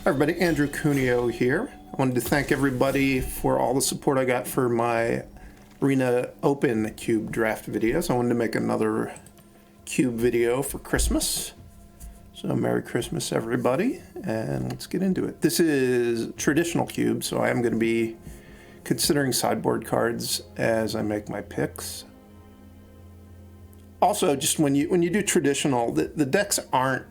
Hi everybody, Andrew Cuneo here. I wanted to thank everybody for all the support I got for my Arena Open Cube draft videos. I wanted to make another Cube video for Christmas. So Merry Christmas everybody, and let's get into it. This is traditional Cube, so I am going to be considering sideboard cards as I make my picks. Also, just when you do traditional, the decks aren't,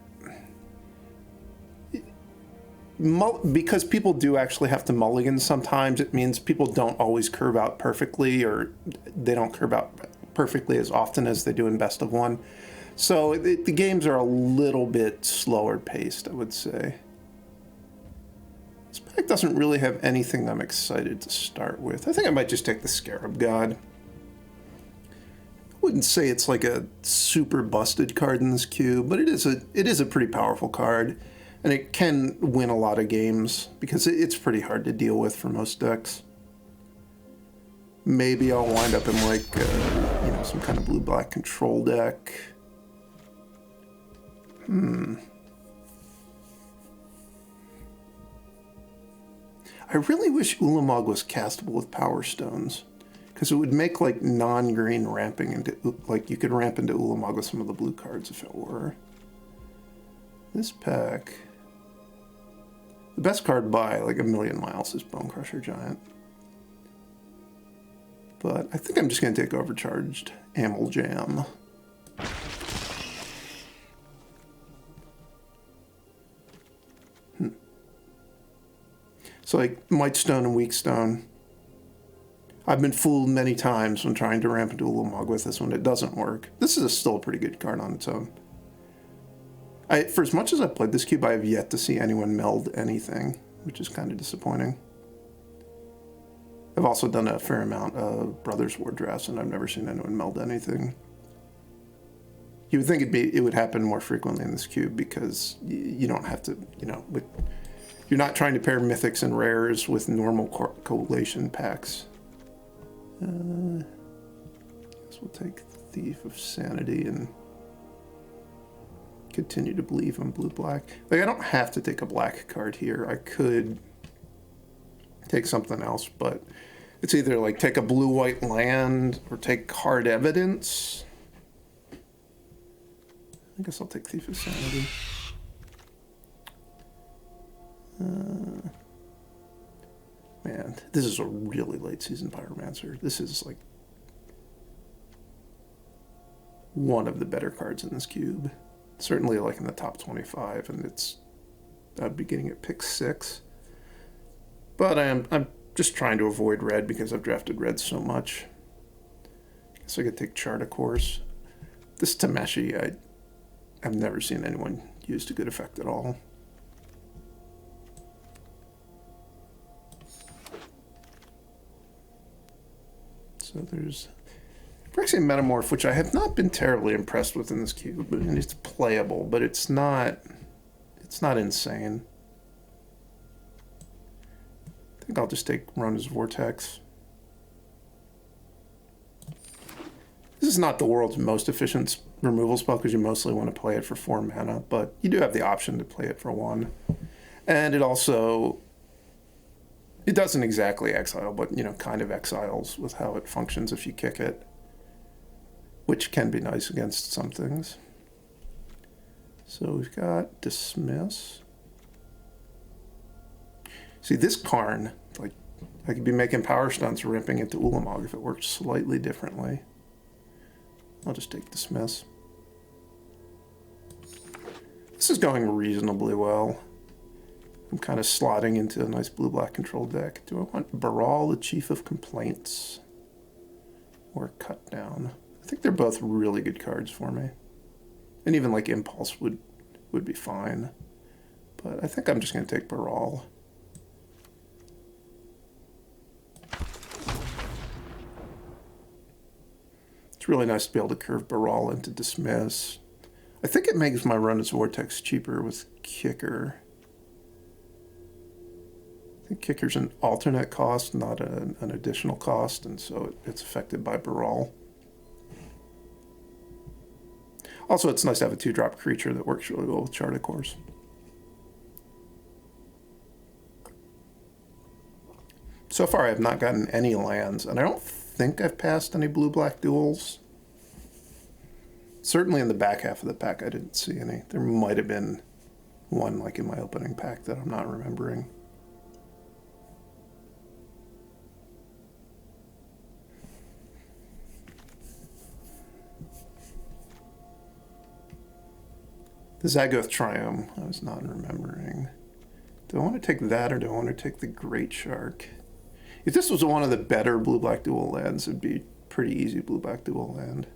because people do actually have to mulligan sometimes, it means people don't always curve out perfectly, or they don't curve out perfectly as often as they do in best of one. So the games are a little bit slower paced, I would say. This pack doesn't really have anything I'm excited to start with. I think I might just take the Scarab God. I wouldn't say it's like a super busted card in this cube, but it is a pretty powerful card. And it can win a lot of games because it's pretty hard to deal with for most decks. Maybe I'll wind up in like, some kind of blue-black control deck. I really wish Ulamog was castable with Power Stones, because it would make like non-green ramping into, like you could ramp into Ulamog with some of the blue cards if it were. This pack. The best card by like a million miles is Bonecrusher Giant. But I think I'm just going to take Overcharged Amel Jam. So like Might Stone and Weak Stone. I've been fooled many times when trying to ramp into Ulamog with this one. It doesn't work. This is still a pretty good card on its own. For as much as I've played this cube, I have yet to see anyone meld anything, which is kind of disappointing. I've also done a fair amount of Brothers War drafts, and I've never seen anyone meld anything. You would think it would happen more frequently in this cube because you don't have to, you're not trying to pair mythics and rares with normal collation packs. I guess we'll take Thief of Sanity and continue to believe I'm blue-black. Like, I don't have to take a black card here. I could take something else, but it's either like take a blue-white land or take Card Evidence. I guess I'll take Thief of Sanity. Man, this is a really late-season Pyromancer. This is like one of the better cards in this cube. Certainly like in the top 25, and I'd be getting at pick 6. But I'm just trying to avoid red because I've drafted red so much. So I could take Chart a Course. This Tameshi, I've never seen anyone use to good effect at all. So there's Phyrexian Metamorph, which I have not been terribly impressed with in this cube, but it's playable, but it's not insane. I think I'll just take Rona's Vortex. This is not the world's most efficient removal spell because you mostly want to play it for 4 mana, but you do have the option to play it for 1. And it doesn't exactly exile, but kind of exiles with how it functions if you kick it, which can be nice against some things. So we've got Dismiss. See, this Karn, like, I could be making Power Stunts ramping into Ulamog if it worked slightly differently. I'll just take Dismiss. This is going reasonably well. I'm kind of slotting into a nice blue-black control deck. Do I want Baral, the Chief of Complaints, or Cut Down? I think they're both really good cards for me. And even like Impulse would be fine. But I think I'm just going to take Baral. It's really nice to be able to curve Baral into Dismiss. I think it makes my Rona's Vortex cheaper with Kicker. I think Kicker's an alternate cost, not an additional cost, and so it's affected by Baral. Also, it's nice to have a 2-drop creature that works really well with Chart a Course. So far, I have not gotten any lands, and I don't think I've passed any blue-black duels. Certainly in the back half of the pack, I didn't see any. There might have been one, like in my opening pack, that I'm not remembering. The Zagoth Triome, I was not remembering. Do I want to take that, or do I want to take the Great Shark? If this was one of the better blue-black dual lands, it'd be pretty easy blue-black dual land.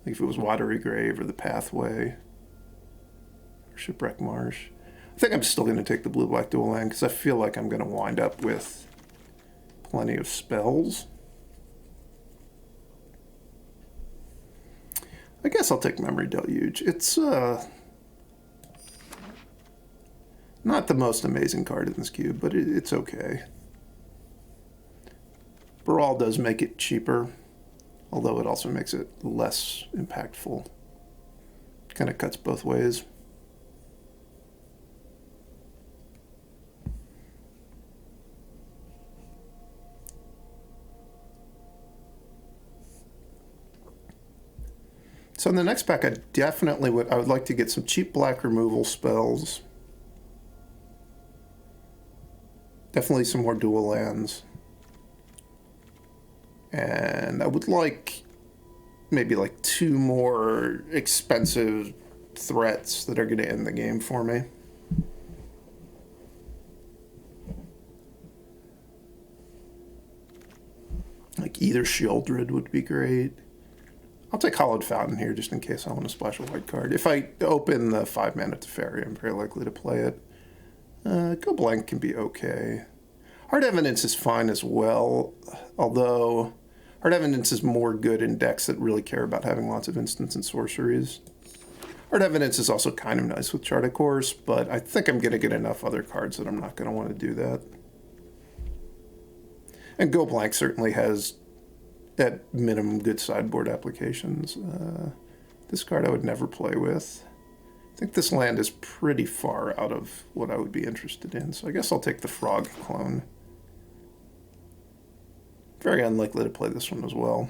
Like if it was Watery Grave or the Pathway or Shipwreck Marsh. I think I'm still going to take the blue-black dual land because I feel like I'm going to wind up with plenty of spells. I guess I'll take Memory Deluge. It's not the most amazing card in this cube, but it's okay. Brawl does make it cheaper, although it also makes it less impactful. Kind of cuts both ways. So in the next pack, I would like to get some cheap black removal spells. Definitely some more dual lands. And I would like maybe like 2 more expensive threats that are going to end the game for me. Like either Shieldred would be great. I'll take Hollowed Fountain here just in case I want to splash a white card. If I open the 5-mana Teferi, I'm very likely to play it. Go Blank can be okay. Hard Evidence is fine as well, although Hard Evidence is more good in decks that really care about having lots of instants and sorceries. Hard Evidence is also kind of nice with Chart a Course, but I think I'm going to get enough other cards that I'm not going to want to do that. And Go Blank certainly has, at minimum, good sideboard applications. This card I would never play with. I think this land is pretty far out of what I would be interested in, so I guess I'll take the Frog Clone. Very unlikely to play this one as well.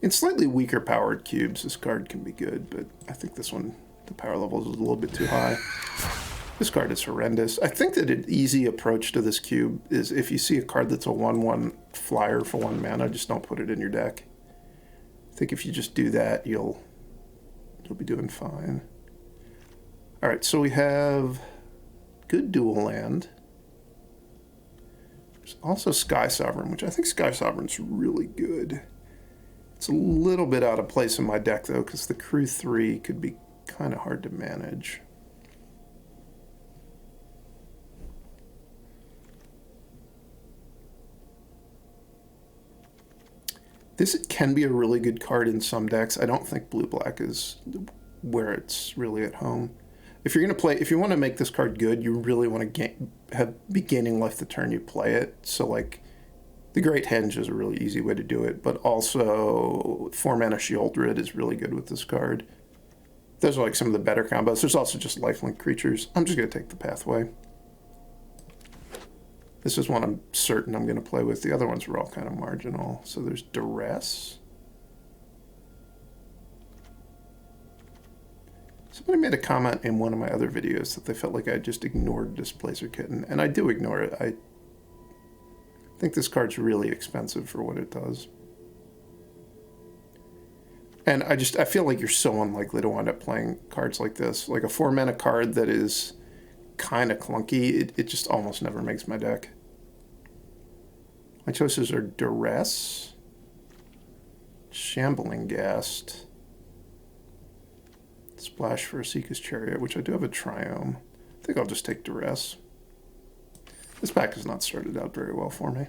In slightly weaker powered cubes, this card can be good, but I think this one, the power level is a little bit too high. This card is horrendous. I think that an easy approach to this cube is if you see a card that's a 1/1 flyer for 1 mana, just don't put it in your deck. I think if you just do that, you'll be doing fine. All right, so we have good dual land. There's also Sky Sovereign, which I think Sky Sovereign's really good. It's a little bit out of place in my deck, though, because the Crew 3 could be kind of hard to manage. This can be a really good card in some decks. I don't think blue-black is where it's really at home. If you want to make this card good, you really want to be gaining life the turn you play it. So like, the Great Henge is a really easy way to do it, but also 4-mana Shieldred is really good with this card. Those are like some of the better combos. There's also just lifelink creatures. I'm just going to take the Pathway. This is one I'm certain I'm going to play with. The other ones were all kind of marginal. So there's Duress. Somebody made a comment in one of my other videos that they felt like I just ignored Displacer Kitten, and I do ignore it. I think this card's really expensive for what it does. And I feel like you're so unlikely to wind up playing cards like this. Like a 4-mana card that is kind of clunky, it just almost never makes my deck. My choices are Duress, Shambling Ghast, Splash for Asika's Chariot, which I do have a Triome. I think I'll just take Duress. This pack has not started out very well for me.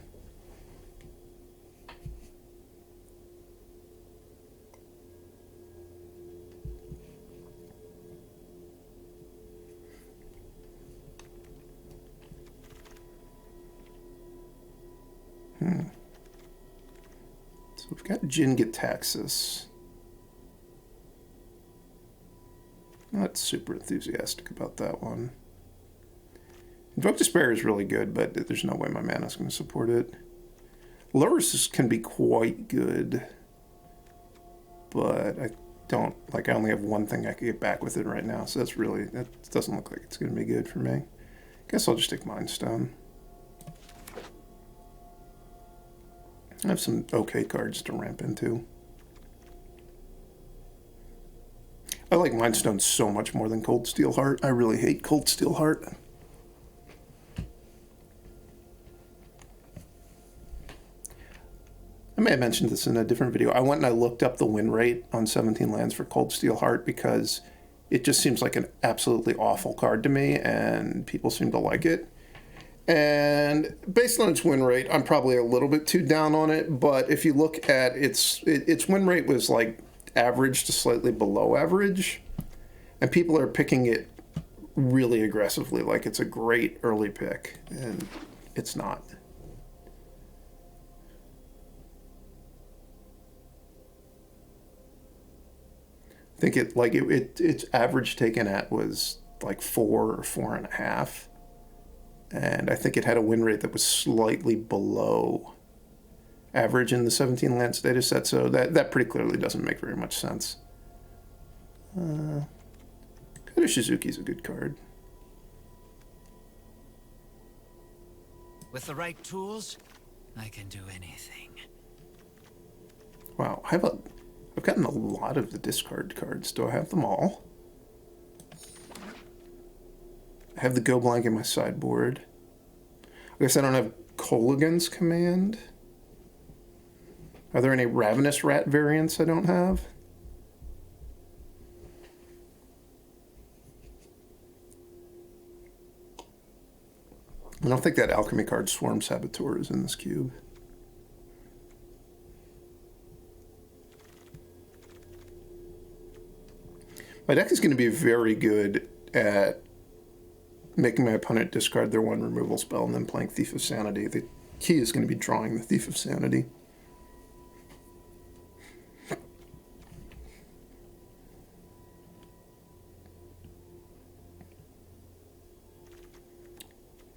So we've got Jin-Gitaxias. Not super enthusiastic about that one. Invoke Despair is really good, but there's no way my mana's going to support it. Lurrus can be quite good, but I don't, like, I only have one thing I could get back with it right now, so that's really, that doesn't look like it's going to be good for me. Guess I'll just take Mind Stone. I have some okay cards to ramp into. I like Mind Stone so much more than Cold Steel Heart. I really hate Cold Steel Heart. I may have mentioned this in a different video. I went and I looked up the win rate on 17 lands for Cold Steel Heart because it just seems like an absolutely awful card to me, and people seem to like it. And based on its win rate, I'm probably a little bit too down on it, but if you look at its win rate was like average to slightly below average, and people are picking it really aggressively like it's a great early pick, and it's not. I think its average taken at was like 4 or 4.5, and I think it had a win rate that was slightly below average in the 17 lands data set, so that pretty clearly doesn't make very much sense. Kaido Shizuki's a good card. With the right tools, I can do anything. Wow, I've gotten a lot of the discard cards. Do I have them all? I have the Go Blank in my sideboard. I guess I don't have Kolaghan's Command. Are there any Ravenous Rat variants I don't have? I don't think that alchemy card Swarm Saboteur is in this cube. My deck is going to be very good at making my opponent discard their one removal spell and then playing Thief of Sanity. The key is going to be drawing the Thief of Sanity.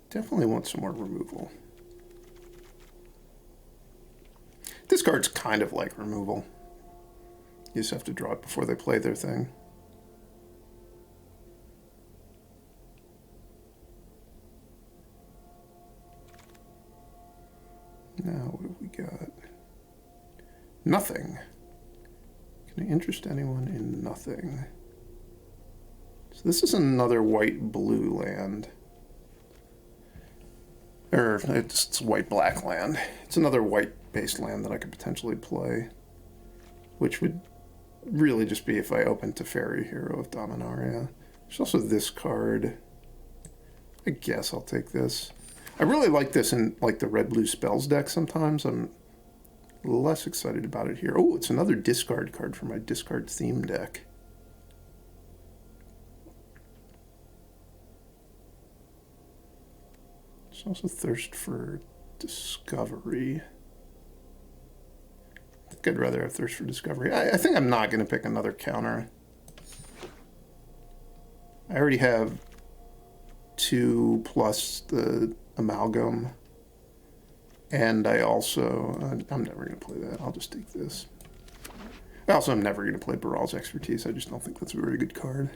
Definitely want some more removal. This card's kind of like removal. You just have to draw it before they play their thing. Now, what have we got? Nothing. Can I interest anyone in nothing? So this is another white-blue land. Or it's white-black land. It's another white-based land that I could potentially play, which would really just be if I opened Teferi, Hero of Dominaria. There's also this card. I guess I'll take this. I really like this in like the red-blue spells deck sometimes. I'm less excited about it here. Oh, it's another discard card for my discard theme deck. There's also Thirst for Discovery. I think I'd rather have Thirst for Discovery. I think I'm not going to pick another counter. I already have 2 plus the Amalgam. And I also... I'm never going to play that. I'll just take this. I also am never going to play Baral's Expertise. I just don't think that's a very good card.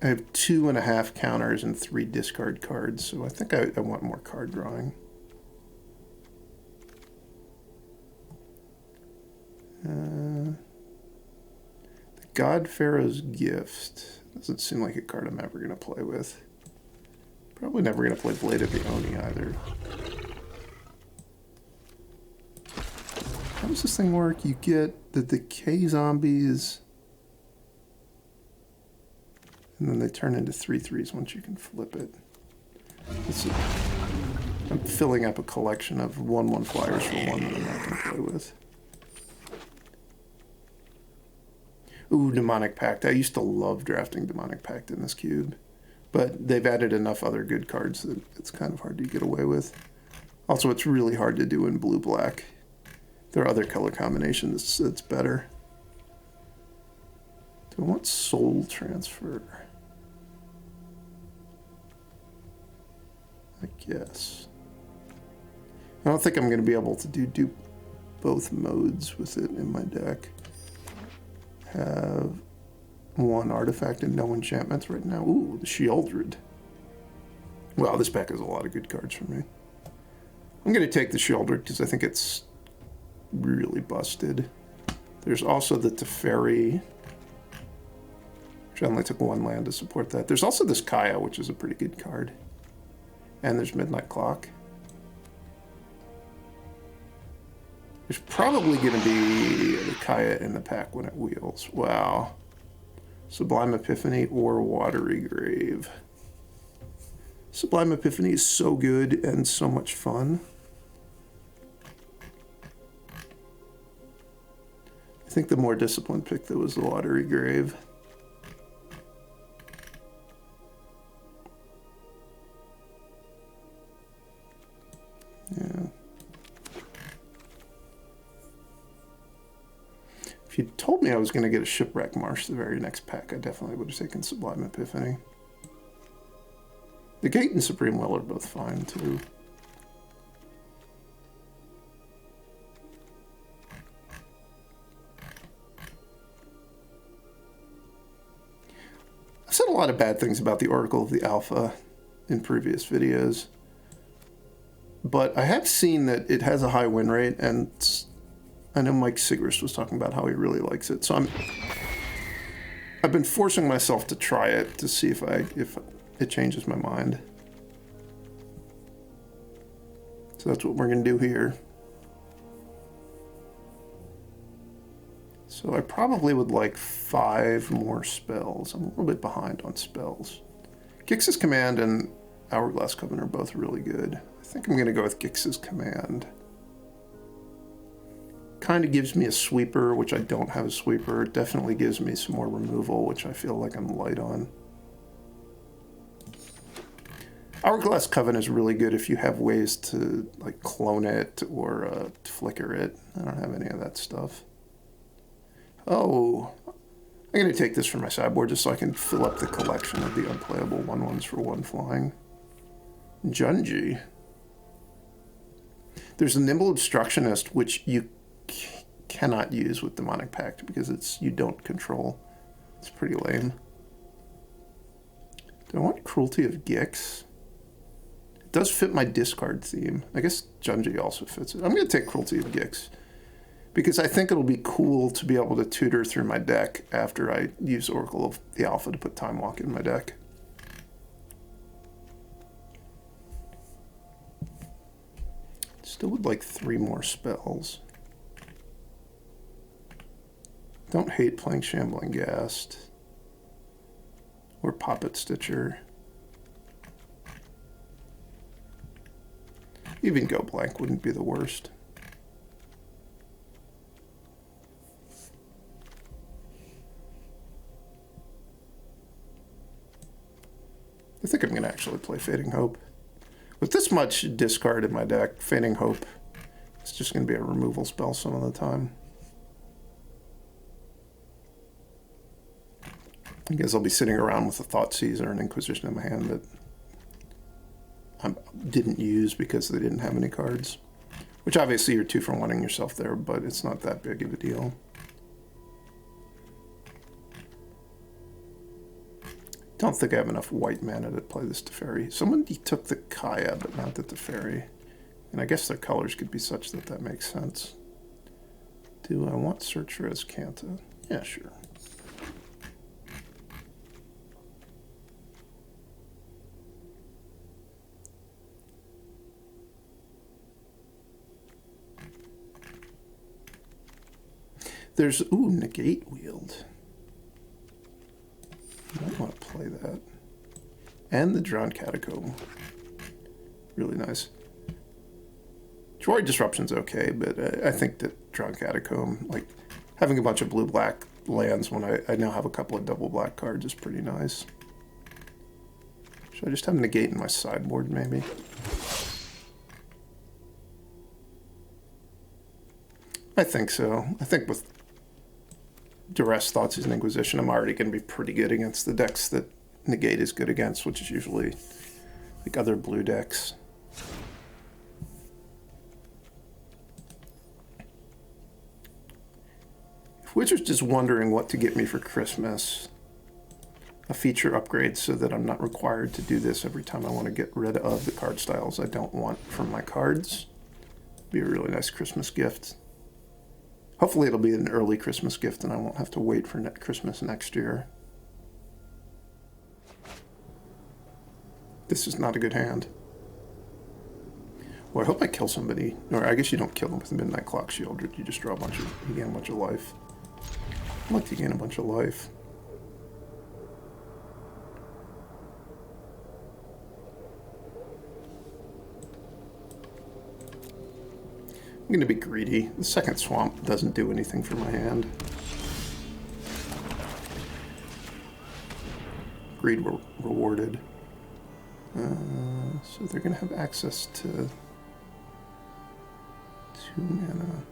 I have 2.5 counters and 3 discard cards, so I think I want more card drawing. The God Pharaoh's Gift doesn't seem like a card I'm ever going to play with. Probably never going to play Blade of the Oni either. How does this thing work? You get the Decay Zombies, and then they turn into 3/3s once you can flip it. I'm filling up a collection of 1/1 flyers for 1 that I'm not going to play with. Ooh, Demonic Pact. I used to love drafting Demonic Pact in this cube, but they've added enough other good cards that it's kind of hard to get away with. Also, it's really hard to do in blue-black. There are other color combinations that's better. Do I want soul transfer? I guess. I don't think I'm going to be able to do both modes with it in my deck. Have one artifact and no enchantments right now. Ooh, the Sheoldred. Wow, this pack has a lot of good cards for me. I'm going to take the Sheoldred because I think it's really busted. There's also the Teferi, which I only took one land to support that. There's also this Kaya, which is a pretty good card. And there's Midnight Clock. There's probably going to be the Kaya in the pack when it wheels. Wow. Sublime Epiphany or Watery Grave. Sublime Epiphany is so good and so much fun. I think the more disciplined pick, though, was the Watery Grave. Yeah. If you told me I was going to get a Shipwreck Marsh the very next pack, I definitely would have taken Sublime Epiphany. The Gate and Supreme Will are both fine, too. I've said a lot of bad things about the Oracle of the Alpha in previous videos, but I have seen that it has a high win rate, and I know Mike Sigrist was talking about how he really likes it, so I've been forcing myself to try it to see if it changes my mind. So that's what we're going to do here. So I probably would like 5 more spells. I'm a little bit behind on spells. Gix's Command and Hourglass Coven are both really good. I think I'm going to go with Gix's Command. Kind of gives me a sweeper, which I don't have a sweeper. It definitely gives me some more removal, which I feel like I'm light on. Hourglass Coven is really good if you have ways to like clone it or flicker it. I don't have any of that stuff. Oh, I'm going to take this from my sideboard just so I can fill up the collection of the unplayable 1/1s for 1 flying. Junji. There's a Nimble Obstructionist, which you cannot use with Demonic Pact because you don't control. It's pretty lame. Do I want Cruelty of Gix? It does fit my discard theme. I guess Junji also fits it. I'm going to take Cruelty of Gix because I think it'll be cool to be able to tutor through my deck after I use Oracle of the Alpha to put Time Walk in my deck. Still would like 3 more spells. Don't hate playing Shambling Ghast or Poppet Stitcher. Even Go Blank wouldn't be the worst. I think I'm going to actually play Fading Hope. With this much discard in my deck, Fading Hope is just going to be a removal spell some of the time. I guess I'll be sitting around with a Thoughtseize or an Inquisition in my hand that I didn't use because they didn't have any cards. Which obviously you're 2 for 1ing yourself there, but it's not that big of a deal. Don't think I have enough white mana to play this Teferi. Somebody took the Kaya, but not the Teferi. And I guess their colors could be such that that makes sense. Do I want Searcher as Kanta? Yeah, sure. There's, ooh, Negate Wield. I might want to play that. And the Drowned Catacomb. Really nice. Jwari Disruption's okay, but I think that Drowned Catacomb, like having a bunch of blue-black lands when I now have a couple of double-black cards is pretty nice. Should I just have Negate in my sideboard, maybe? I think so. I think with Duress, Thoughtseize, and Inquisition, I'm already going to be pretty good against the decks that Negate is good against, which is usually like other blue decks. If Wizards is wondering what to get me for Christmas, a feature upgrade so that I'm not required to do this every time I want to get rid of the card styles I don't want from my cards. Be a really nice Christmas gift. Hopefully it'll be an early Christmas gift and I won't have to wait for Christmas next year. This is not a good hand. Well, I hope I kill somebody. Or I guess you don't kill them with Midnight Clock Shield. You just draw you gain a bunch of life. I'd like to gain a bunch of life. I'm going to be greedy. The second swamp doesn't do anything for my hand. Greed rewarded. So they're going to have access to 2 mana.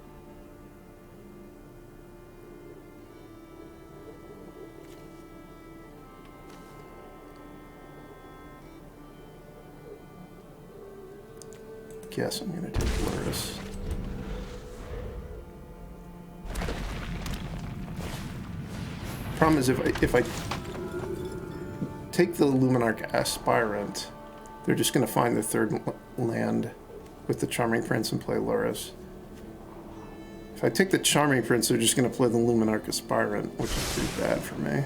Guess I'm going to take Lurrus. Problem is, if I take the Luminarch Aspirant, they're just going to find the third land with the Charming Prince and play Lurrus. If I take the Charming Prince, they're just going to play the Luminarch Aspirant, which is pretty bad for me.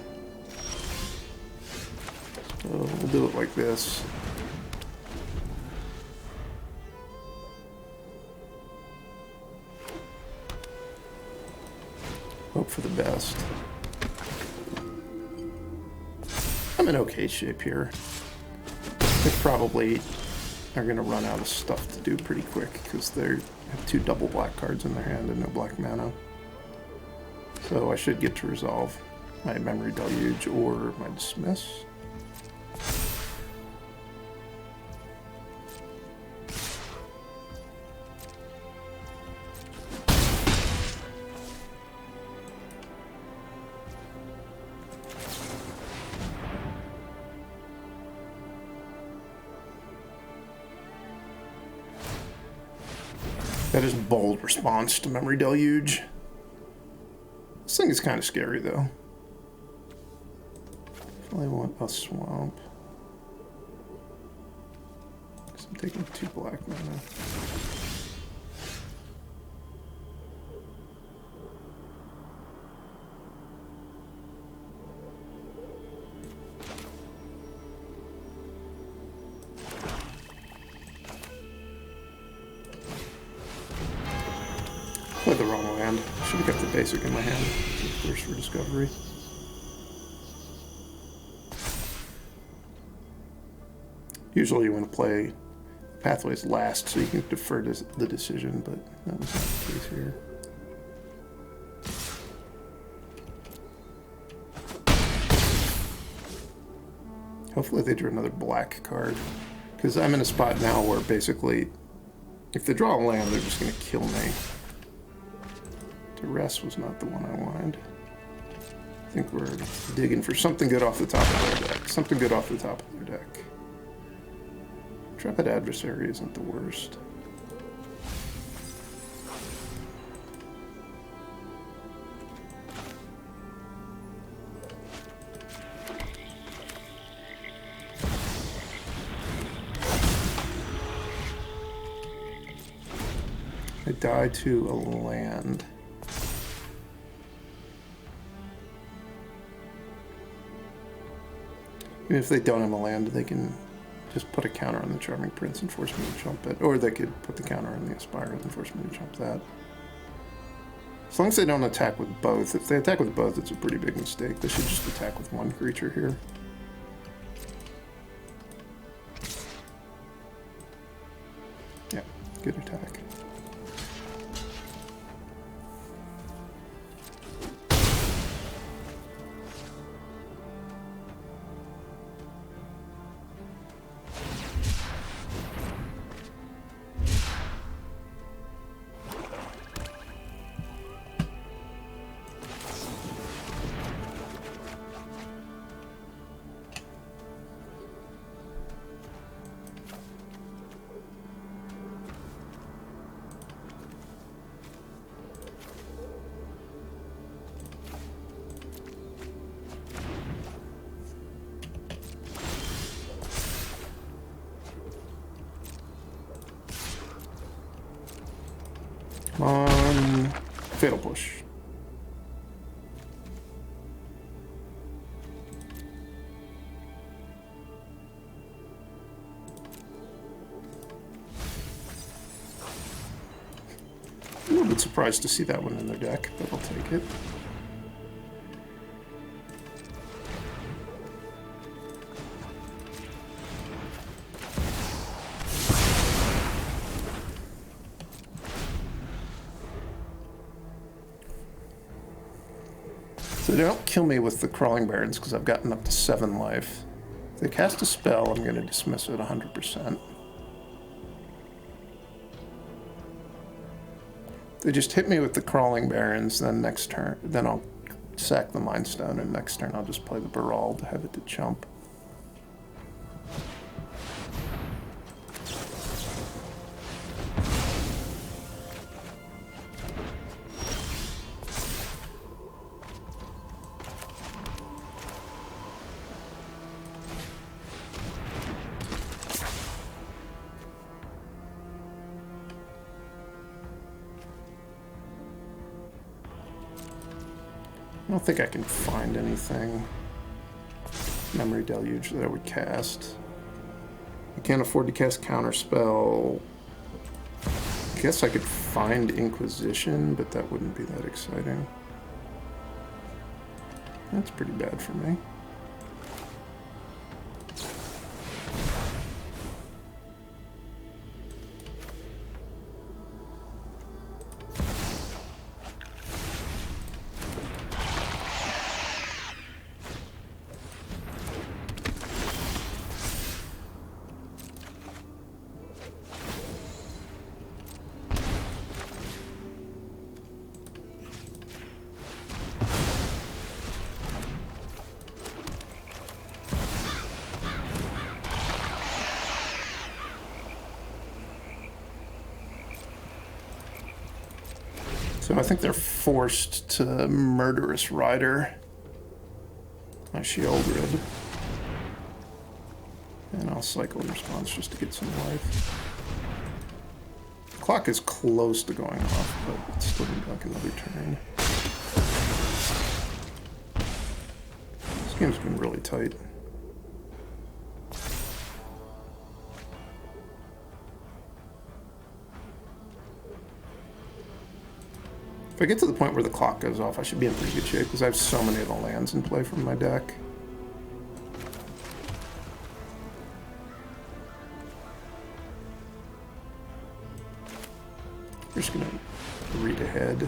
So we'll do it like this. Hope for the best. I'm in okay shape here. They probably are going to run out of stuff to do pretty quick because they have 2 double black cards in their hand and no black mana. So I should get to resolve my Memory Deluge or my Dismiss. That is bold response to Memory Deluge. This thing is kind of scary, though. I want a swamp. Because I'm taking 2 black mana. Played the wrong land. Should have kept the basic in my hand. Thirst for Discovery. Usually you want to play Pathways last so you can defer the decision, but that was not the case here. Hopefully they drew another black card, because I'm in a spot now where basically if they draw a land, they're just going to kill me. Duress was not the one I wanted. I think we're digging for something good off the top of their deck. Something good off the top of their deck. Intrepid Adversary isn't the worst. I die to a land. Even if they don't have a land, they can just put a counter on the Charming Prince and force me to jump it. Or they could put the counter on the Aspirant and force me to jump that. As long as they don't attack with both. If they attack with both, it's a pretty big mistake. They should just attack with one creature here. Yeah, good attack. Come on. Fatal Push. A little bit surprised to see that one in their deck, but I'll take it. So they don't kill me with the Crawling Barrens because I've gotten up to 7 life. If they cast a spell, I'm going to dismiss it 100%. They just hit me with the Crawling Barrens, then next turn, then I'll sack the Mind Stone, and next turn I'll just play the Baral to have it to chump. I don't think I can find anything. Memory Deluge that I would cast. I can't afford to cast Counterspell. I guess I could find Inquisition, but that wouldn't be that exciting. That's pretty bad for me. So I think they're forced to Murderous Rider my Sheoldred. And I'll cycle Response just to get some life. The clock is close to going off, but it's still gonna be like another turn. This game's been really tight. If I get to the point where the clock goes off, I should be in pretty good shape, because I have so many of the lands in play from my deck. We're just going to read ahead.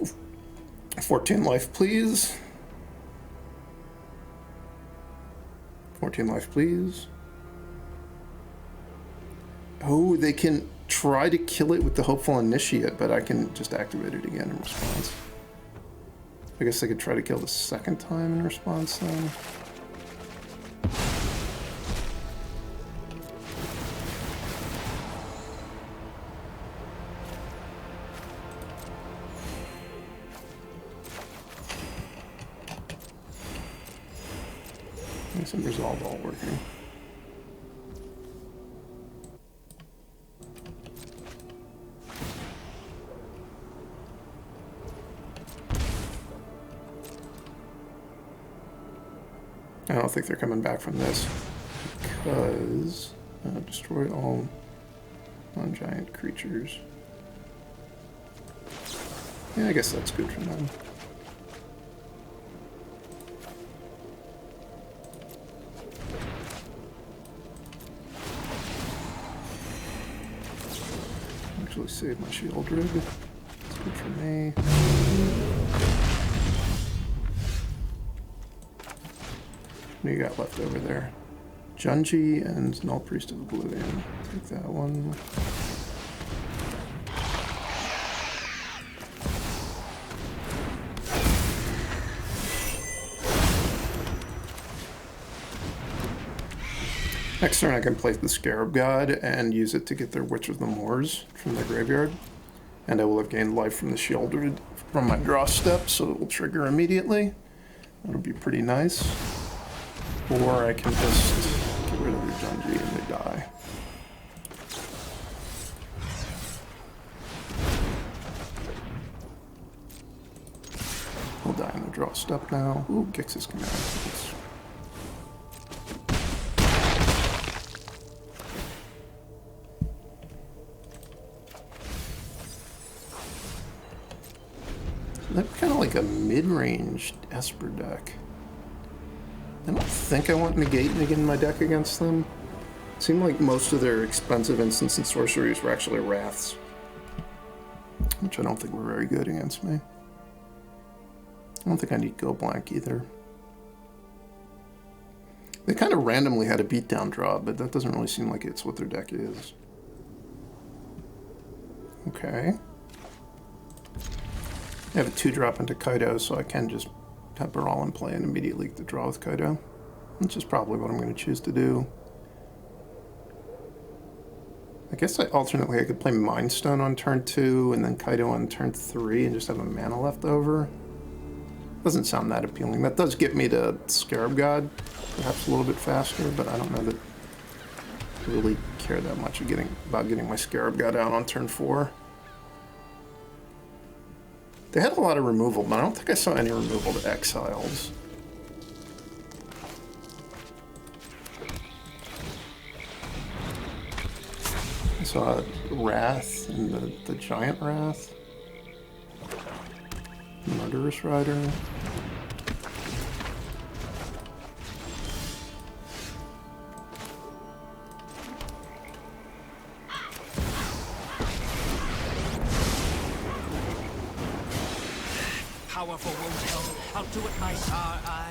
Oof. 14 life, please. 14 life, please. Oh, they can try to kill it with the Hopeful Initiate, but I can just activate it again in response. I guess I could try to kill the second time in response then. Some Resolve all working. I don't think they're coming back from this because destroy all non-giant creatures. Yeah, I guess that's good for them. Actually save my Sheoldred. It's good for me. What do you got left over there? Junji and Null Priest of Oblivion. Take that one. Next turn I can play the Scarab God and use it to get their Witch of the Moors from the graveyard. And I will have gained life from the Shieldred from my draw step, so it will trigger immediately. That'll be pretty nice. Or I can just get rid of their Junji and they die. We'll die on the draw step now. Ooh, Gix's Command. Thanks. They're kind of like a mid-range Esper deck. I don't think I want Negate in my deck against them. It seemed like most of their expensive instants and sorceries were actually Wraths, which I don't think were very good against me. I don't think I need Go Blank either. They kind of randomly had a beatdown draw, but that doesn't really seem like it's what their deck is. Okay. I have a 2-drop into Kaido, so I can just have Baral in play and immediately get the draw with Kaido. Which is probably what I'm going to choose to do. I guess I could play Mind Stone on turn 2 and then Kaido on turn 3 and just have a mana left over. Doesn't sound that appealing. That does get me to Scarab God, perhaps a little bit faster, but I don't know that I really care that much about getting my Scarab God out on turn 4. They had a lot of removal, but I don't think I saw any removal to Exiles. I saw Wrath and the Giant Wrath. Murderous Rider.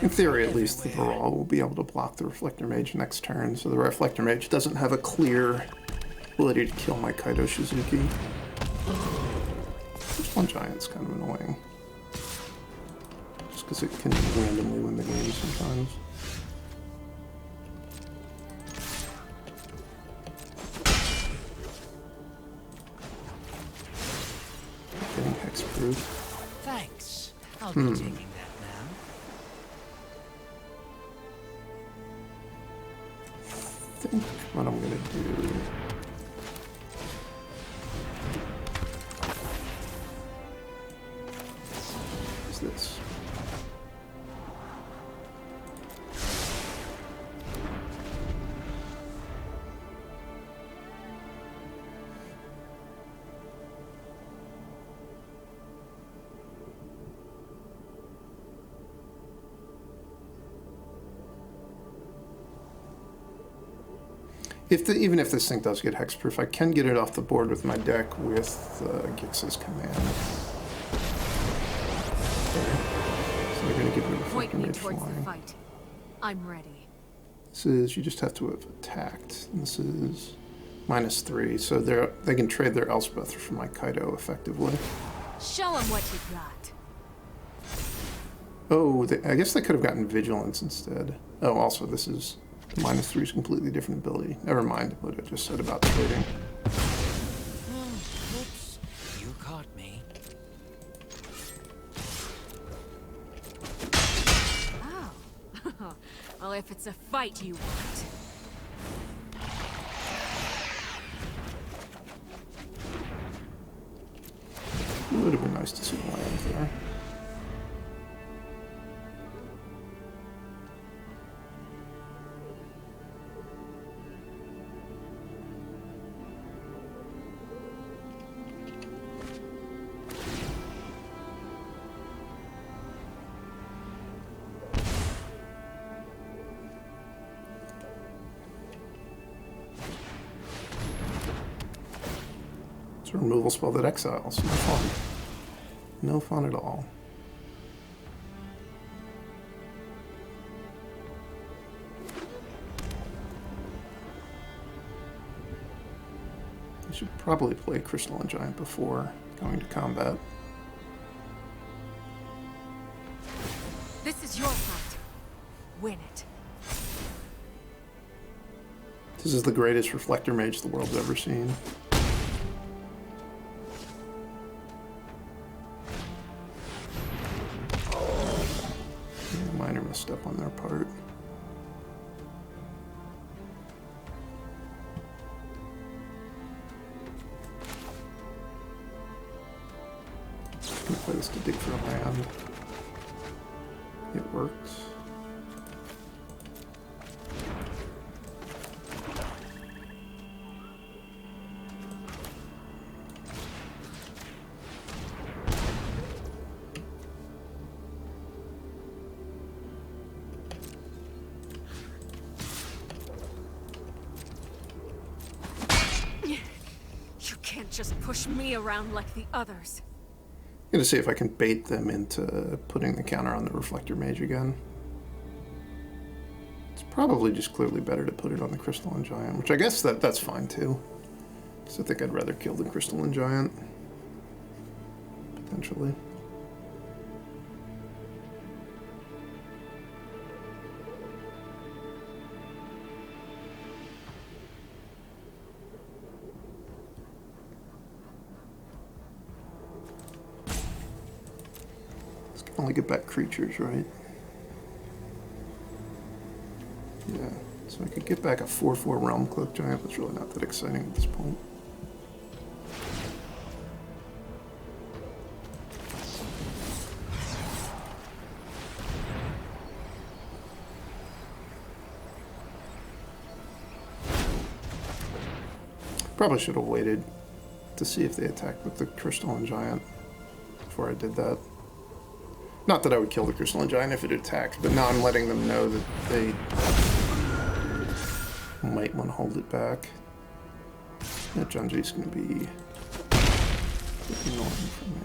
In theory, at least, the Baral will be able to block the Reflector Mage next turn, so the Reflector Mage doesn't have a clear ability to kill my Kaido Shizuki. This one Giant's kind of annoying. Just because it can randomly win the game sometimes. Getting hexproof. Thanks. I'll be taking that now. I think what I'm gonna do is this. Even if this thing does get hexproof, I can get it off the board with my deck with Gix's Command. So they're going to give me the Point me towards flying. the fight. I'm ready. This is, you just have to have attacked. And this is -3, so they can trade their Elspeth for my Kaido effectively. Show them what you got. Oh, I guess they could have gotten Vigilance instead. Oh, also this is -3 is completely different ability. Never mind what I just said about trading. Oops. You caught me. Oh. Well, if it's a fight you want. It would have been nice to see land there. It's a removal spell that exiles. No fun. No fun at all. I should probably play Crystalline Giant before going to combat. This is your fight. Win it. This is the greatest reflector mage the world's ever seen. Minor misstep on their part. I'm gonna play this to dig for a land. It worked. You can't just push me around like the others. I'm gonna see if I can bait them into putting the counter on the reflector mage again. It's probably just clearly better to put it on the crystalline giant, which I guess that's fine too. Because I think I'd rather kill the crystalline giant. Potentially. Only get back creatures, right? Yeah, so I could get back a 4/4 Realm Cloak Giant. That's really not that exciting at this point. Probably should have waited to see if they attacked with the Crystalline Giant before I did that. Not that I would kill the Crystalline Giant if it attacked, but now I'm letting them know that they might want to hold it back. That Junji's going to be annoying for me.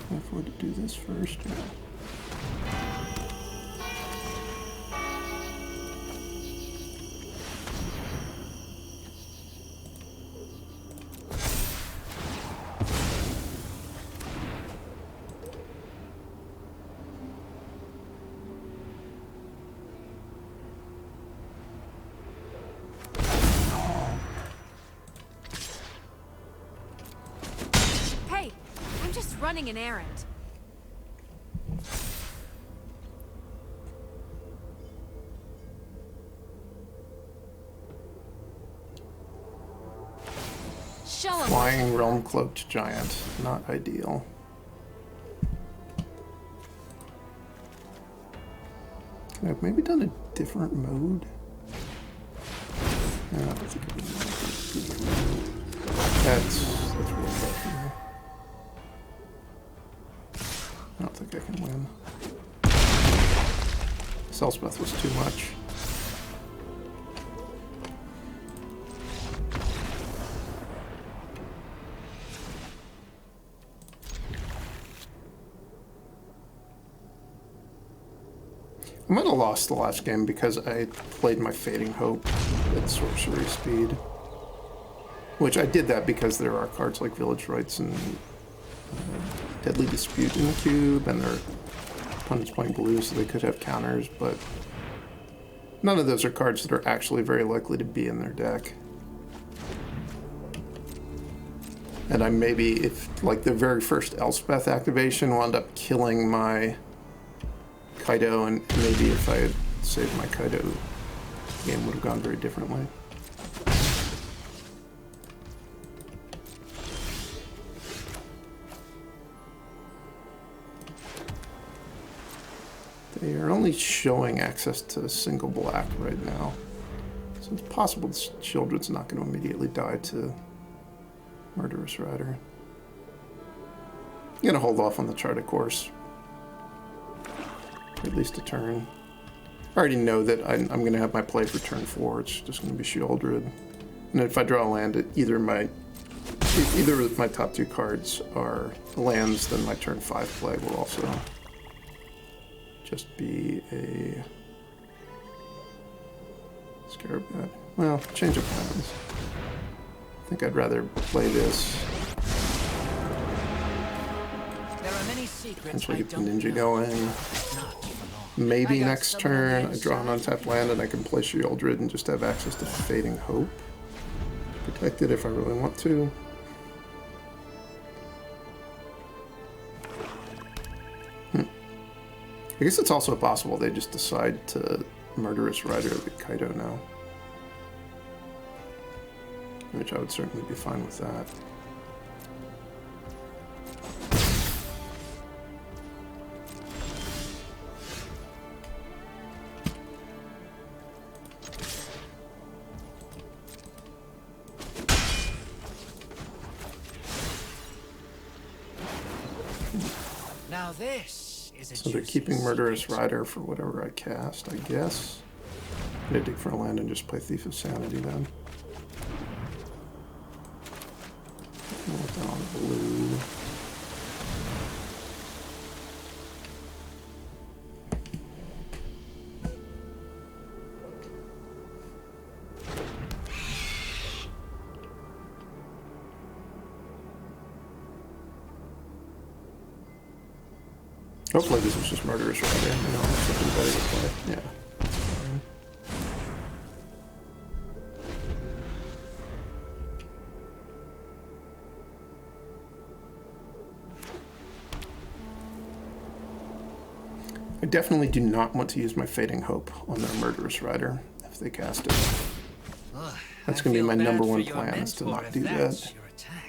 Can afford to do this first. Yeah. Hey, I'm just running an errand. Show 'em. Flying Realm Cloaked Giant. Not ideal. Can I have maybe done a different mode? Yeah, I think I can. That's really bad for me. I don't think I can win. Elspeth was too much. I might have lost the last game because I played my Fading Hope at sorcery speed. Which I did that because there are cards like Village Rites and Deadly Dispute in the cube, and their opponent's playing blue, so they could have counters, but none of those are cards that are actually very likely to be in their deck. And I maybe, if like the very first Elspeth activation wound up killing my Kaido, and maybe if I had saved my Kaido, the game would have gone very differently. They are only showing access to single black right now, so it's possible this Children's not going to immediately die to Murderous Rider. I'm going to hold off on the chart, of course. For at least a turn. I already know that I'm going to have my play for turn 4. It's just going to be Sheoldred. And if I draw a land, either my If either of my top 2 cards are lands, then my turn 5 play will also just be a Scarab God. Well, change of plans. I think I'd rather play this. There are many secrets Potentially I get the don't ninja know. going. Not for long. Maybe I got next someone on turn the I draw an inside. untapped land and I can play Sheoldred and just have access to Fading Hope. Protect it if I really want to. I guess it's also possible they just decide to Murderous Rider the Kaido now. Which I would certainly be fine with that. Now this is a So they're juicy keeping Murderous secret. Rider for whatever I cast, I guess. I'm gonna dig for a land and just play Thief of Sanity then. Put that on blue. Hopefully this is just Murderous Rider. You know, something better to play. Yeah. That's fine. I definitely do not want to use my Fading Hope on their Murderous Rider if they cast it. Ugh, That's I gonna be feel my bad number for one your plan, is to mentor not if do that's that. your attack.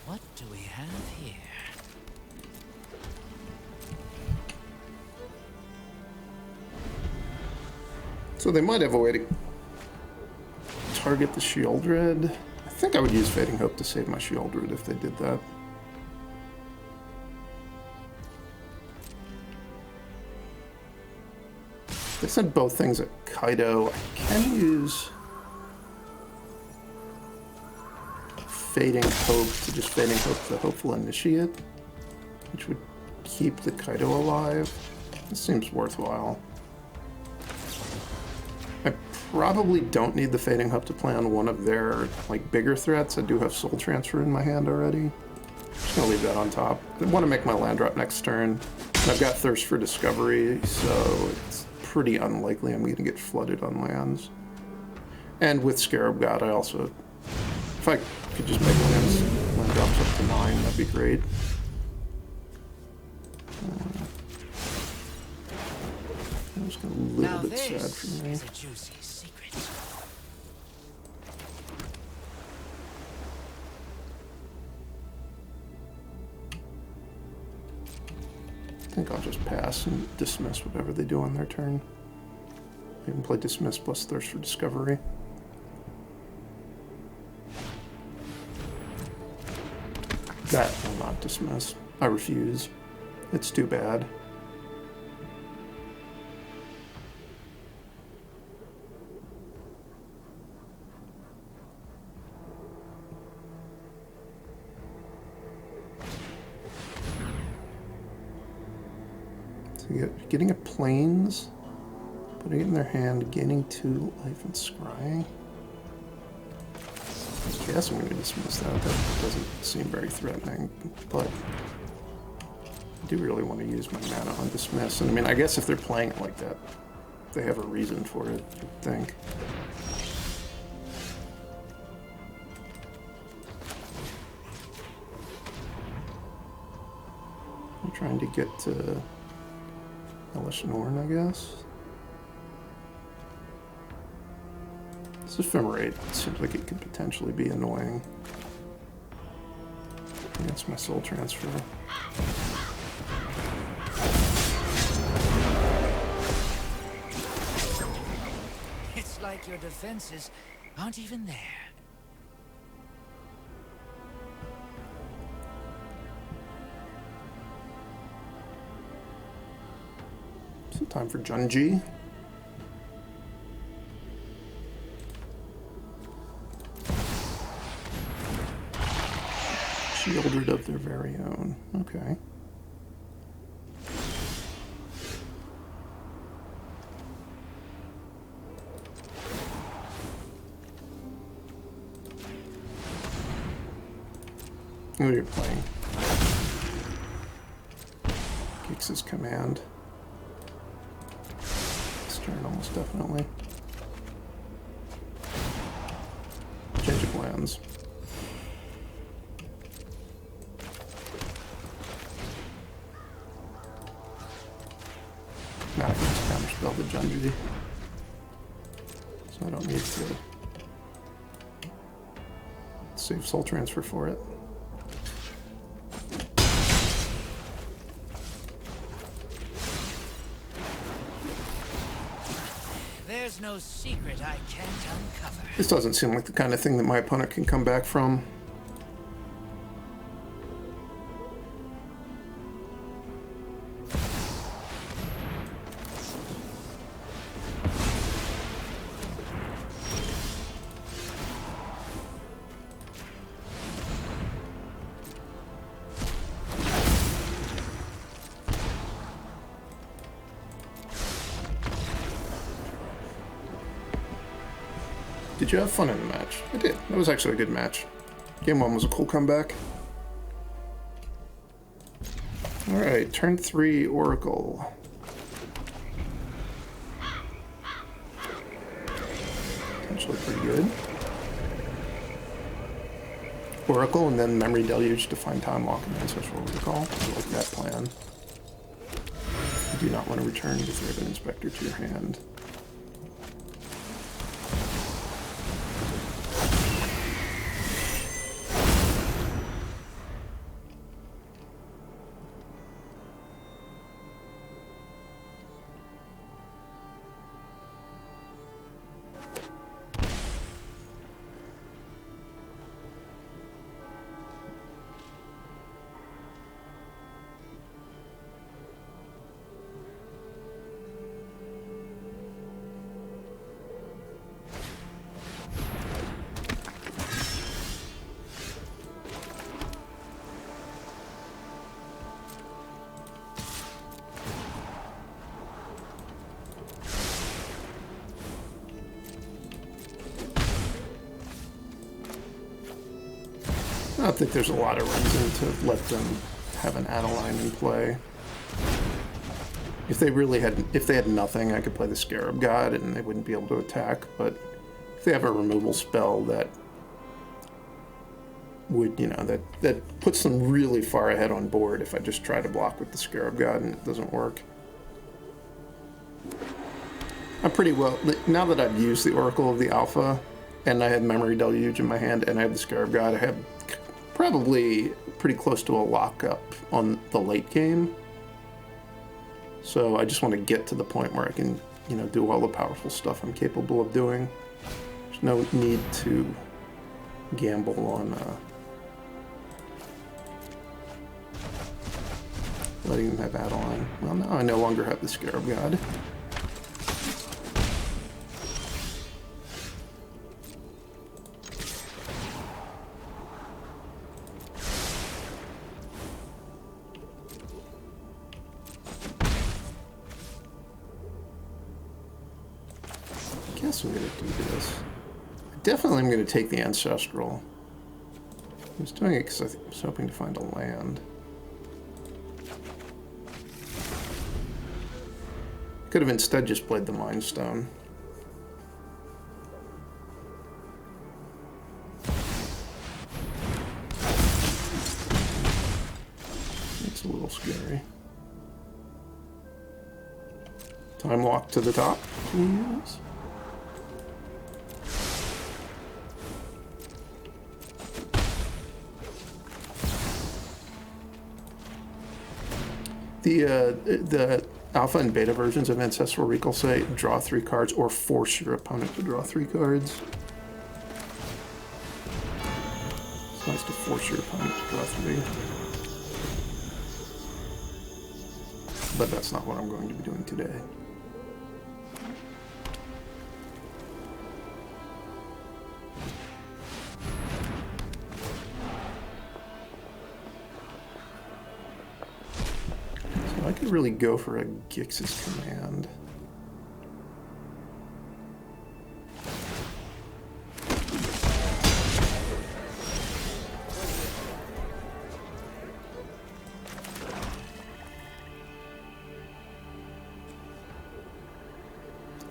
What do we have here? So they might have a way to target the Sheoldred. I think I would use Fading Hope to save my Sheoldred if they did that. They sent both things at Kaido. I can use Fading Hope to just Fading Hope the Hopeful Initiate, which would keep the Kaido alive. This seems worthwhile. I probably don't need the Fading Hope to play on one of their like bigger threats. I do have Soul Transfer in my hand already. Just gonna leave that on top. I want to make my land drop next turn. And I've got Thirst for Discovery, so it's pretty unlikely I'm gonna get flooded on lands. And with Scarab God, I also, if I could just make land drops up to 9, that'd be great. That was a little Now bit sad this for me. is a juicy secret. I think I'll just pass and dismiss whatever they do on their turn. I can play Dismiss plus Thirst for Discovery. That will not dismiss. I refuse. It's too bad. So getting a Plains, putting it in their hand, gaining 2 life and scrying. I guess I'm going to dismiss that. That doesn't seem very threatening, but I do really want to use my mana on dismiss. And I mean, I guess if they're playing it like that, they have a reason for it, I think. I'm trying to get to Elish Norn, I guess. This Ephemerate seems like it could potentially be annoying. Yeah, That's my soul transfer. It's like your defenses aren't even there. So time for Junji. Shielded of their very own. Okay. Who are you playing? Geeks' command. Stern almost definitely. Change of plans. Now I can just counterspell the Junji. So I don't need to save soul transfer for it. There's no secret I can't uncover. This doesn't seem like the kind of thing that my opponent can come back from. Did you have fun in the match? I did. That was actually a good match. Game 1 was a cool comeback. Alright, turn 3 Oracle. Potentially pretty good. Oracle and then Memory Deluge to find Time Walk and Ancestral Recall. I like that plan. You do not want to return the Thread Inspector to your hand. I don't think there's a lot of reason to let them have an Adeline in play. If they had nothing, I could play the Scarab God and they wouldn't be able to attack, but if they have a removal spell that would, that puts them really far ahead on board if I just try to block with the Scarab God and it doesn't work. I'm pretty well, now that I've used the Oracle of the Alpha, and I had Memory Deluge in my hand, and I have the Scarab God, I have probably pretty close to a lockup on the late game. So I just want to get to the point where I can, do all the powerful stuff I'm capable of doing. There's no need to gamble on letting them have Adeline. Well, now I no longer have the Scarab God. I guess I'm going to do this. I definitely am going to take the Ancestral. I was doing it because I was hoping to find a land. Could have instead just played the Mind Stone. It's a little scary. Time Walk to the top. Yes. The alpha and beta versions of Ancestral Recall say draw 3 cards or force your opponent to draw 3 cards. It's nice to force your opponent to draw 3. But that's not what I'm going to be doing today. I could really go for a Gix's Command.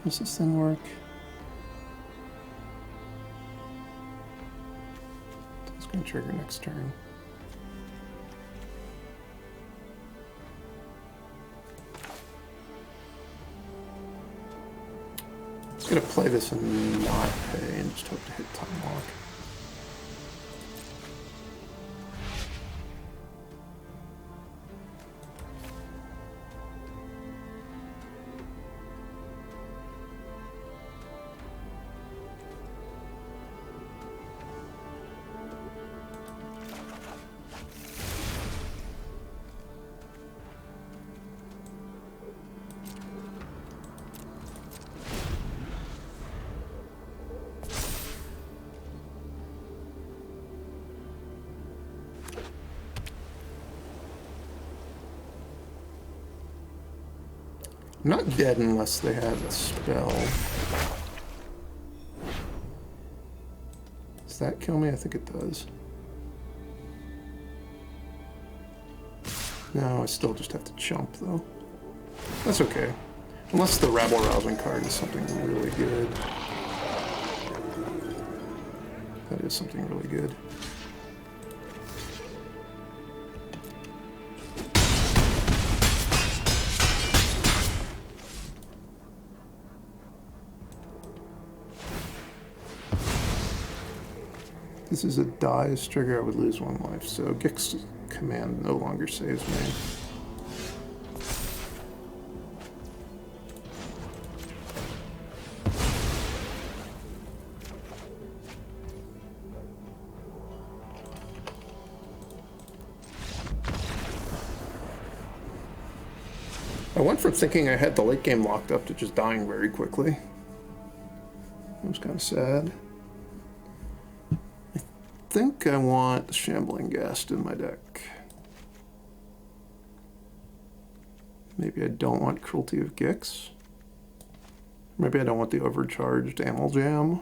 Does this thing work? It's going to trigger next turn. I'm going to play this and not pay and just hope to hit Time Walk. I'm not dead unless they have a spell. Does that kill me? I think it does. No, I still just have to chump though. That's okay. Unless the rabble-rousing card is something really good. That is something really good. This is a dies trigger, I would lose 1 life, so Gix's Command no longer saves me. I went from thinking I had the late game locked up to just dying very quickly. It was kind of sad. I think I want Shambling Ghast in my deck. Maybe I don't want Cruelty of Gix. Maybe I don't want the overcharged Amel Jam.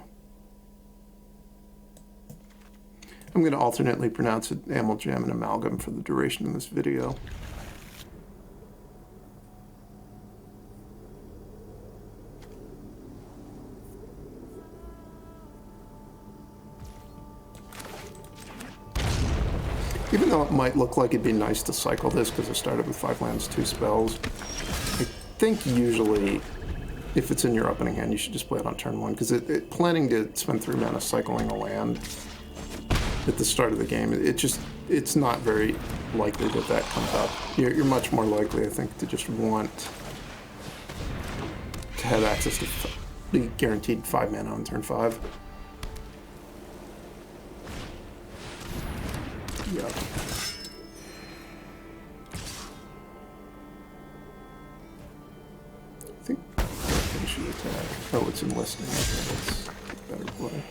I'm going to alternately pronounce it Amel Jam and Amalgam for the duration of this video. Even though it might look like it'd be nice to cycle this because I started with 5 lands, 2 spells, I think usually if it's in your opening hand, you should just play it on turn 1 because planning to spend 3 mana cycling a land at the start of the game, it's not very likely that that comes up. You're much more likely, I think, to just want to have access to be guaranteed 5 mana on turn 5. Yeah. I think I should attack. Oh, it's enlisting. Okay, that's a better play.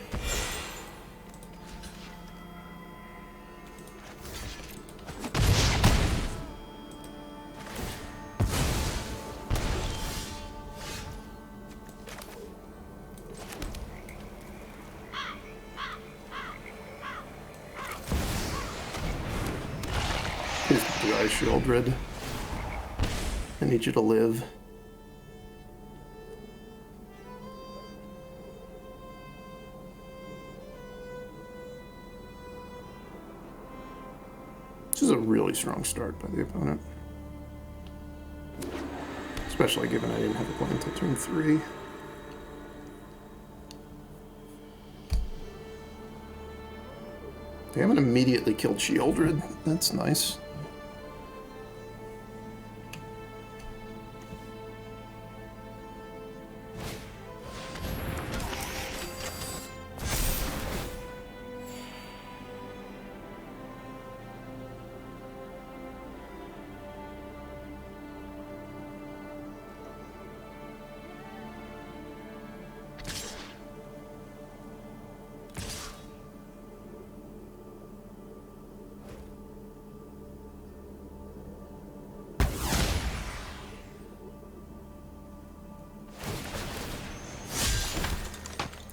Sheoldred. I need you to live. This is a really strong start by the opponent. Especially given I didn't have a play until turn 3. They haven't immediately killed Sheoldred. That's nice.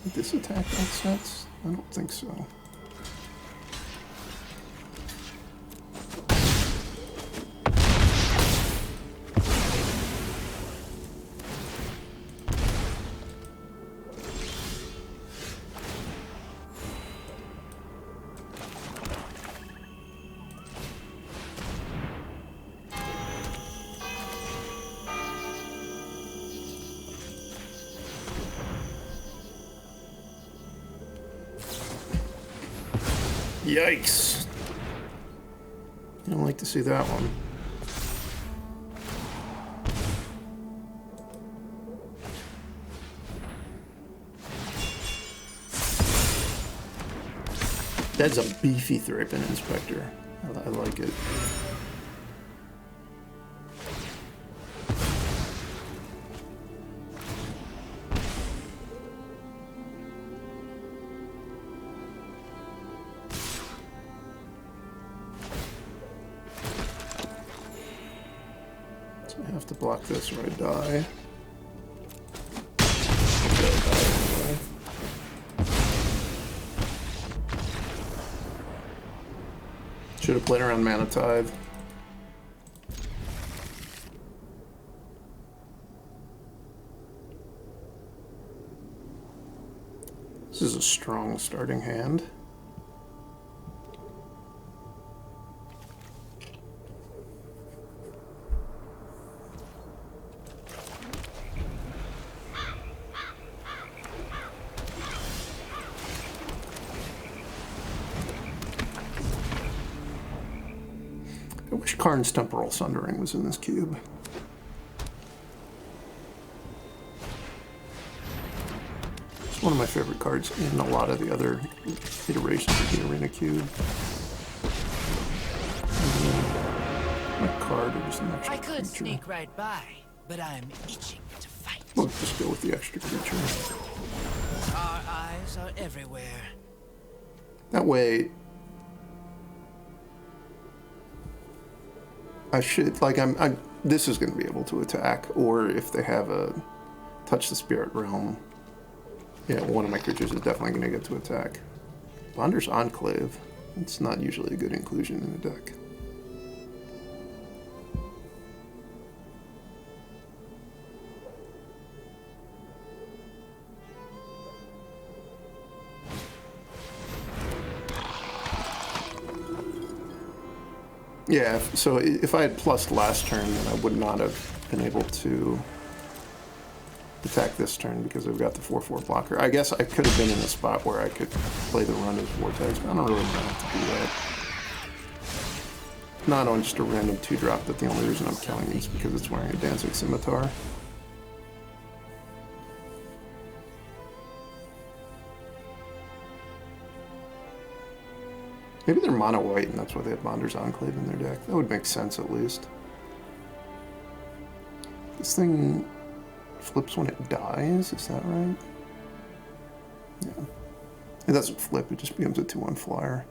Did this attack make sense? I don't think so. Yikes. I don't like to see that one. That's a beefy Thrapen Inspector. I like it. I have to block this or I die. Should have played around Mana Tithe. This is a strong starting hand. I wish Karn's Temporal Sundering was in this cube. It's one of my favorite cards in a lot of the other iterations of the Arena cube. My card or just an extra I could creature. sneak right by, but I'm itching to fight. We'll just go with the extra creature. Our eyes are everywhere. That way, I should, like, this is going to be able to attack, or if they have a Touch the Spirit Realm, yeah, one of my creatures is definitely going to get to attack. Bonder's Enclave, it's not usually a good inclusion in the deck. Yeah, so if I had plussed last turn, then I would not have been able to attack this turn because I've got the 4/4 blocker. I guess I could have been in a spot where I could play the run as Vortex, but I don't really want to do that. Not on just a random 2-drop, but the only reason I'm killing is because it's wearing a Dancing Scimitar. Maybe they're mono white and that's why they have Bonder's Enclave in their deck. That would make sense at least. This thing flips when it dies, is that right? Yeah. It doesn't flip, it just becomes a 2/1 flyer.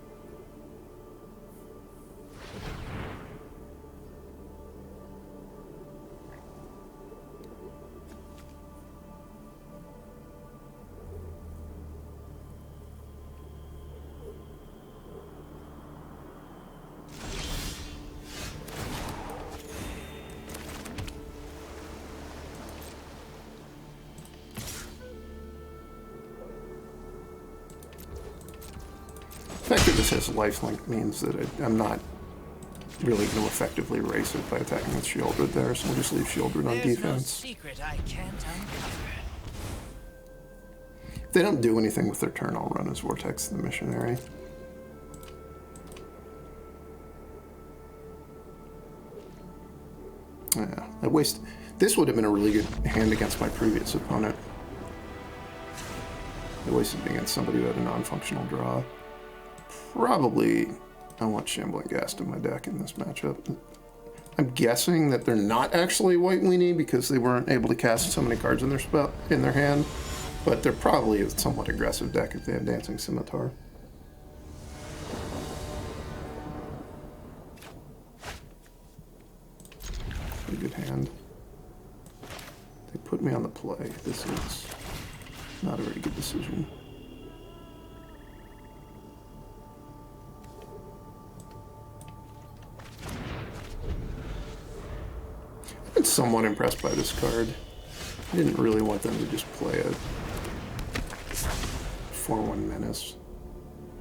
The fact that this has lifelink means that I'm not really going to effectively erase it by attacking with Shieldred there, so we'll just leave Shieldred on There's defense. no secret I can't uncover. If they don't do anything with their turn, I'll run as Vortex the Missionary. Yeah, I waste. This would have been a really good hand against my previous opponent. I wasted it against somebody who had a non-functional draw. Probably, I want Shambling Ghast in my deck in this matchup. I'm guessing that they're not actually White Weenie because they weren't able to cast so many cards in their hand, but they're probably a somewhat aggressive deck if they have Dancing Scimitar. Pretty good hand. They put me on the play. This is Not a very good decision. I've been somewhat impressed by this card. I didn't really want them to just play a 4-1 Menace.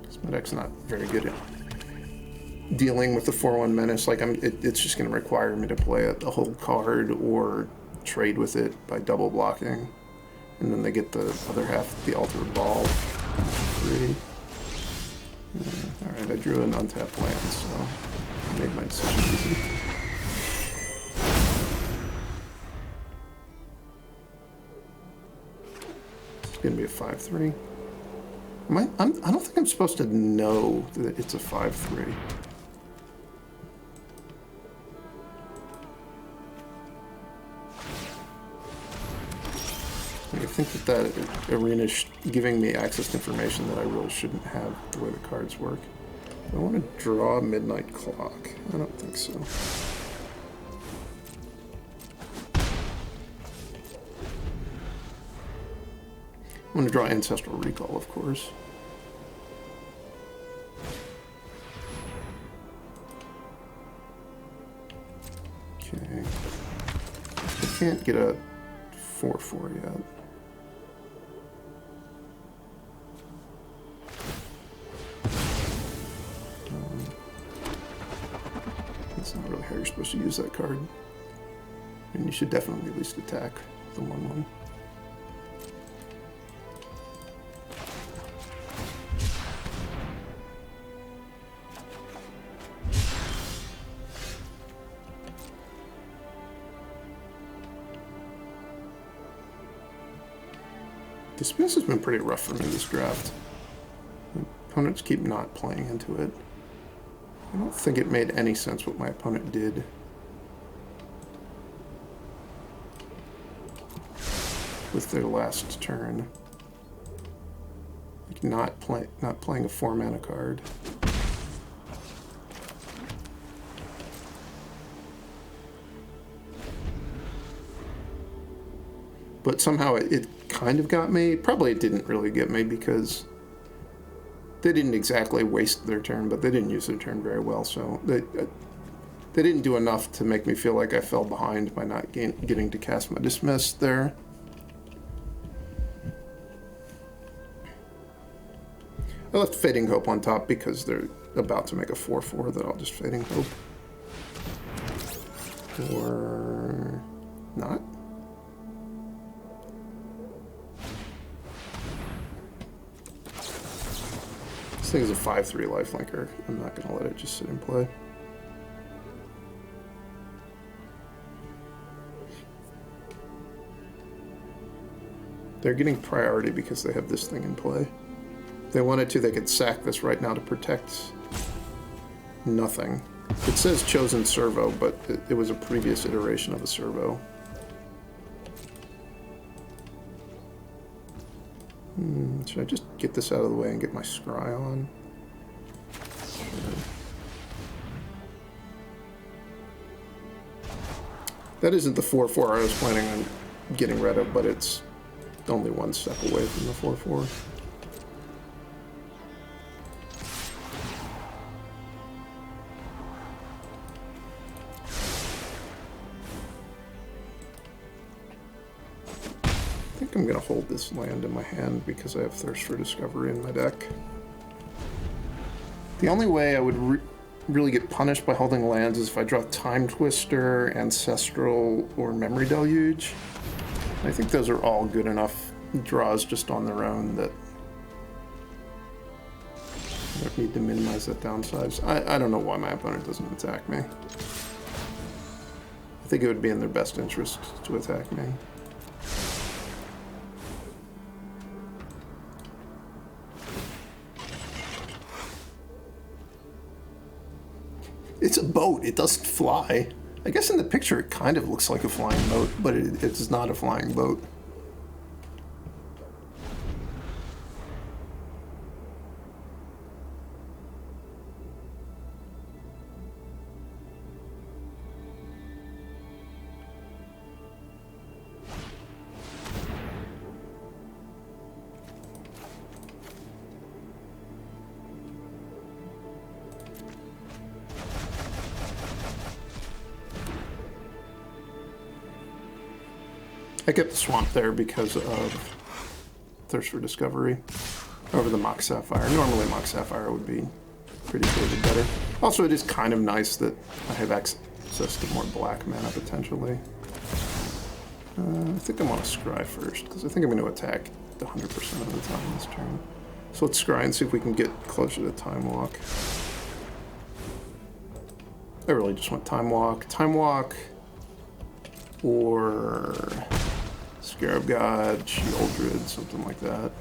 Because my deck's not very good at dealing with the 4-1 Menace. Like, it's just going to require me to play a whole card or trade with it by double blocking. And then they get the other half, the Altered Ball. 3. Alright, I drew an untapped land, so I made my decision easy. It's gonna be a 5-3. I don't think I'm supposed to know that it's a 5-3. I think that arena's giving me access to information that I really shouldn't have the way the cards work. I want to draw a Midnight Clock. I don't think so. I'm going to draw Ancestral Recall, of course. Okay. I can't get a 4-4 yet. That's not really how you're supposed to use that card. And you should definitely at least attack the 1-1. Dismiss has been pretty rough for me this draft. Opponents keep not playing into it. I don't think it made any sense what my opponent did. With their last turn. Like not playing a 4-mana card. But somehow it kind of got me. Probably it didn't really get me because they didn't exactly waste their turn, but they didn't use their turn very well, so they didn't do enough to make me feel like I fell behind by not getting to cast my Dismiss there. I left Fading Hope on top because they're about to make a 4-4 that I'll just Fading Hope. Or not. This thing is a 5-3 lifelinker. I'm not going to let it just sit and play. They're getting priority because they have this thing in play. If they wanted to, they could sack this right now to protect nothing. It says Chosen Servo, but it was a previous iteration of a servo. Should I just get this out of the way and get my scry on? That isn't the 4-4 I was planning on getting rid of, but it's only one step away from the 4-4. I think I'm going to hold this land in my hand because I have Thirst for Discovery in my deck. The only way I would really get punished by holding lands is if I draw Time Twister, Ancestral, or Memory Deluge. I think those are all good enough draws just on their own that I don't need to minimize that downside. I don't know why my opponent doesn't attack me. I think it would be in their best interest to attack me. It's a boat. It doesn't fly. I guess in the picture it kind of looks like a flying boat, but it's not a flying boat. I kept the Swamp there because of Thirst for Discovery over the Mox Sapphire. Normally Mox Sapphire would be pretty favored better. Also, it is kind of nice that I have access to more black mana potentially. I think I want to scry first, because I think I'm going to attack 100% of the time this turn. So let's scry and see if we can get closer to Time Walk. I really just want Time Walk. Time Walk or Scarab God, Sheoldred, something like that.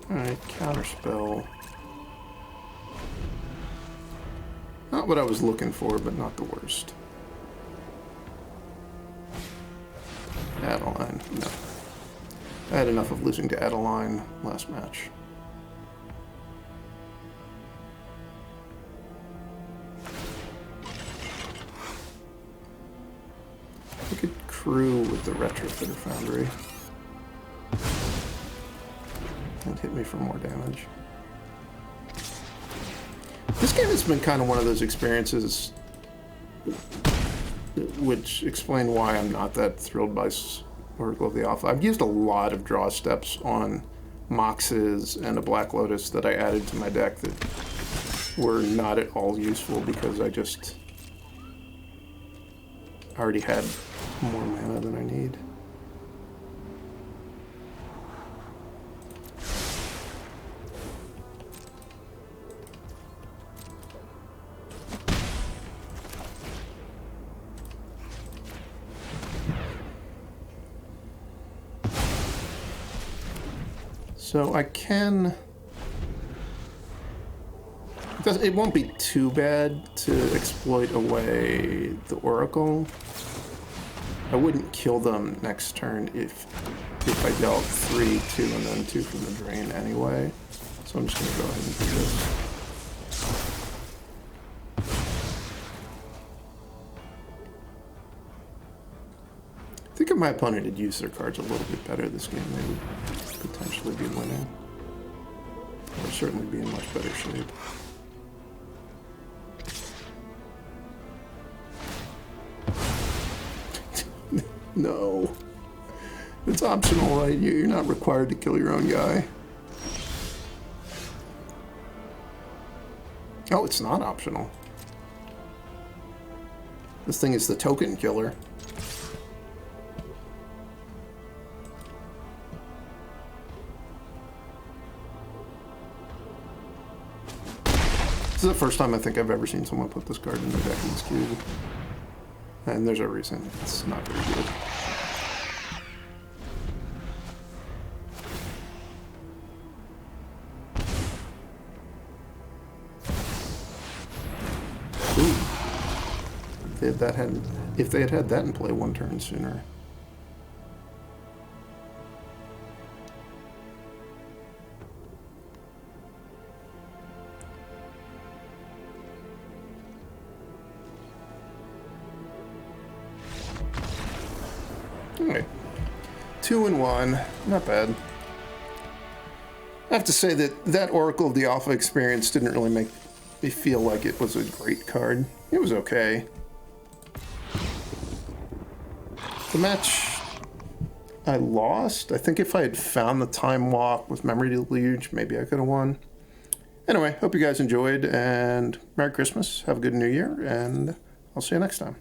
Alright, Counterspell. Not what I was looking for, but not the worst. Adeline, no. I had enough of losing to Adeline last match. I could crew with the Retrofitter Foundry. And hit me for more damage. This game has been kind of one of those experiences which explain why I'm not that thrilled by Oracle of the Alpha. I've used a lot of draw steps on Moxes and a Black Lotus that I added to my deck that were not at all useful because I just already had more mana than I need. So I can... It won't be too bad to exploit away the Oracle. I wouldn't kill them next turn if I dealt 3, 2, and then 2 from the drain anyway. So I'm just going to go ahead and do this. I think if my opponent had used their cards a little bit better this game, they would potentially be winning. Or certainly be in much better shape. No. It's optional, right? You're not required to kill your own guy. Oh, it's not optional. This thing is the token killer. This is the first time I think I've ever seen someone put this card in their deck in this cube. And there's a reason. It's not very good. Ooh. If they had had that in play one turn sooner. Alright. 2-1. Not bad. I have to say that Oracle of the Alpha experience didn't really make me feel like it was a great card. It was okay. The match I lost. I think if I had found the Time Walk with Memory Deluge, maybe I could have won. Anyway, hope you guys enjoyed, and Merry Christmas. Have a good New Year, and I'll see you next time.